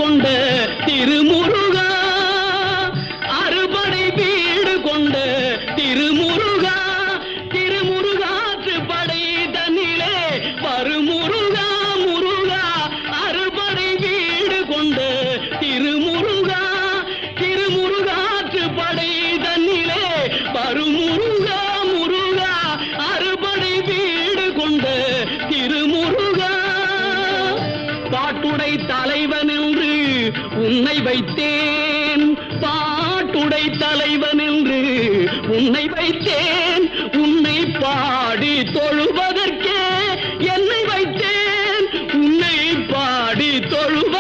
கொண்ட திருமுருகா, அறுபடை வீடு கொண்ட திருமுருகா, திருமுருகாற்று படை தன்னிலே வருமுருகா முருகா, அறுபடை வீடு கொண்ட திருமுருகா, திருமுருகாற்று படை தன்னிலே வருமுருகா முருகா, அறுபடை வீடு கொண்ட திருமுருகா. பாட்டுடை தலைவன் என்று உன்னை வைத்தேன், பாட்டுடை தலைவன் என்று உன்னை வைத்தேன், உன்னை பாடி தொழுவதற்கே என்னை வைத்தேன், உன்னை பாடி தொழுவ